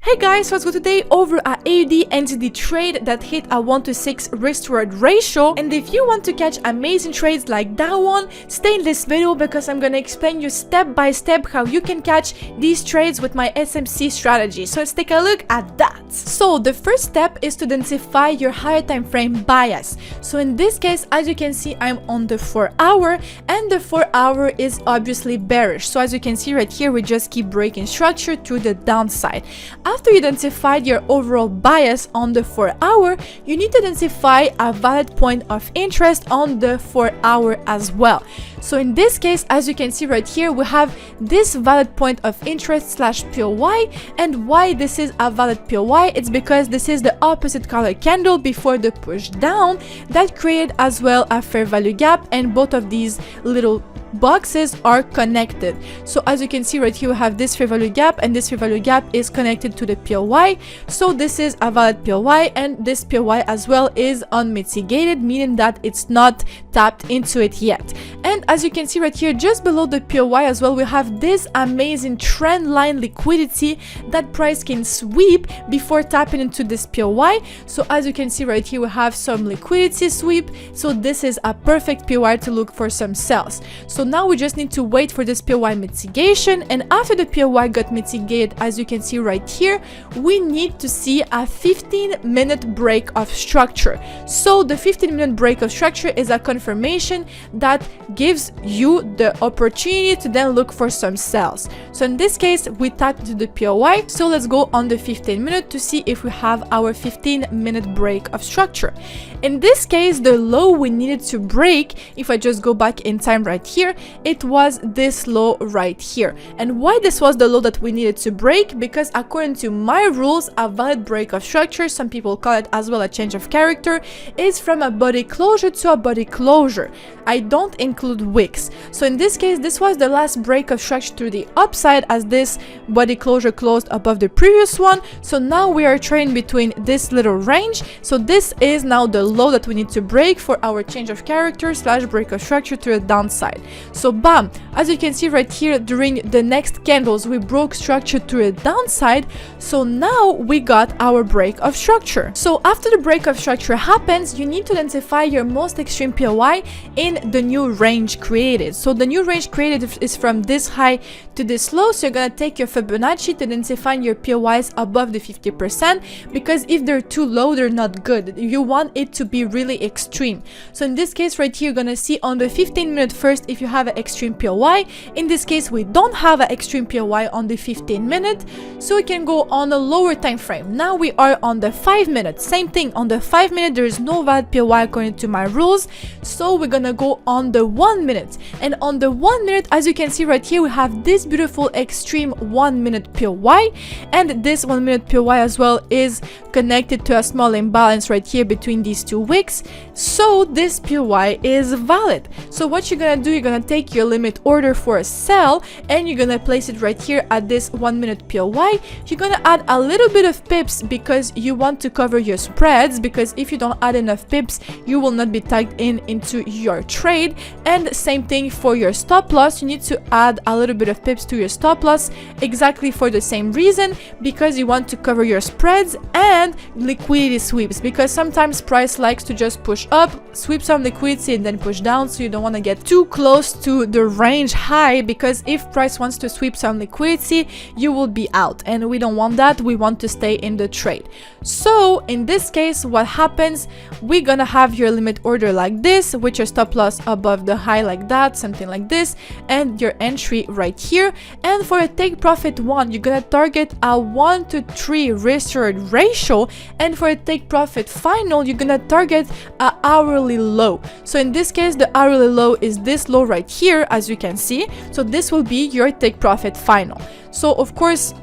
Hey guys, what's good today over at AUDNZD trade that hit a 1-to-6 risk reward ratio, and if you want to catch amazing trades like that one, stay in this video because I'm gonna explain you step by step how you can catch these trades with my SMC strategy. So let's take a look at that. So the first step is to identify your higher time frame bias. So in this case, as you can see, I'm on the 4-hour and the 4-hour is obviously bearish. So as you can see right here, we just keep breaking structure through the downside. After you identified your overall bias on the 4-hour, you need to identify a valid point of interest on the 4-hour as well. So in this case, as you can see right here, we have this valid point of interest slash POY, and why this is a valid POY, it's because this is the opposite color candle before the push down that created as well a fair value gap, and both of these little boxes are connected. So as you can see right here, we have this fair value gap, and this fair value gap is connected to the POY. So this is a valid POY, and this POY as well is unmitigated, meaning that it's not tapped into it yet. And as you can see right here, just below the POY as well, we have this amazing trend line liquidity that price can sweep before tapping into this POY. So as you can see right here, we have some liquidity sweep. So this is a perfect POY to look for some sells. So now we just need to wait for this POY mitigation, and after the POY got mitigated, as you can see right here, we need to see a 15-minute break of structure. So the 15-minute break of structure is a confirmation that gives you the opportunity to then look for some sells. So in this case, we tapped into the POY. So let's go on the 15-minute to see if we have our 15-minute break of structure. In this case, the low we needed to break, if I just go back in time right here, it was this low right here. And why this was the low that we needed to break? Because according to my rules, a valid break of structure, some people call it as well a change of character, is from a body closure to a body closure. I don't include wicks. So in this case, this was the last break of structure to the upside, as this body closure closed above the previous one. So now we are trading between this little range. So this is now the low that we need to break for our change of character slash break of structure to the downside. So bam, as you can see right here, during the next candles we broke structure to the downside. So now we got our break of structure. So after the break of structure happens, you need to identify your most extreme POY in the new range created. So the new range created is from this high to this low. So you're gonna take your Fibonacci to identify your POYs above the 50%, because if they're too low, they're not good. You want it to be really extreme. So in this case right here, you're gonna see on the 15-minute first if you have an extreme POY. In this case, we don't have an extreme POY on the 15-minute, so we can go on a lower time frame. Now we are on the 5-minute. Same thing, on the 5-minute there is no valid POY according to my rules, so we're gonna go on the 1-minute. And on the 1-minute, as you can see right here, we have this beautiful extreme 1-minute POY, and this 1-minute POY as well is connected to a small imbalance right here between these two wicks. So this POY is valid. So what you're gonna do, you're gonna take your limit order for a sell, and you're gonna place it right here at this 1-minute POY. You're gonna add a little bit of pips because you want to cover your spreads, because if you don't add enough pips, you will not be tagged into your trade. And same thing for your stop loss, you need to add a little bit of pips to your stop loss, exactly for the same reason, because you want to cover your spreads and liquidity sweeps, because sometimes price likes to just push up, sweep some liquidity and then push down. So you don't want to get too close to the range high, because if price wants to sweep some liquidity, you will be out, and we don't want that. We want to stay in the trade. So in this case, what happens, we're gonna have your limit order like this, with your stop loss above the high like that, something like this, and your entry right here. And for a take profit 1, you're gonna target a 1-to-3 risk reward ratio, and for a take profit final, you're gonna target a hourly low. So in this case, the hourly low is this low right here, as you can see. So this will be your take profit final. So of course,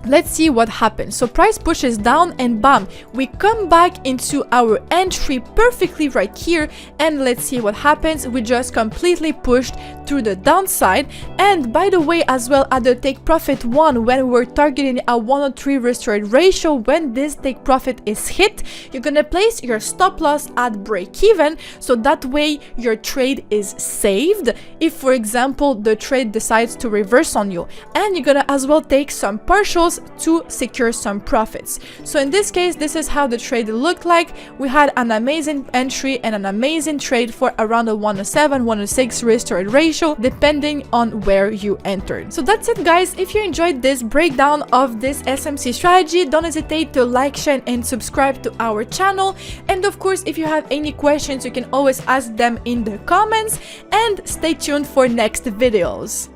let's see what happens. So price pushes down, and bam, we come back into our entry perfectly right here, and let's see what happens. We just completely pushed through the downside. And by the way, as well, at the take profit 1, when we're targeting a 1-to-3 risk reward ratio, when this take profit is hit, you're gonna place your stop loss at break even, so that way your trade is saved if, for example, the trade decides to reverse on you. And you're gonna as well take some partials loss to secure some profits. So in this case, this is how the trade looked like. We had an amazing entry and an amazing trade for around a 107, 106 risk to reward ratio, depending on where you entered. So that's it, guys. If you enjoyed this breakdown of this SMC strategy, don't hesitate to like, share, and subscribe to our channel. And of course, if you have any questions, you can always ask them in the comments, and stay tuned for next videos.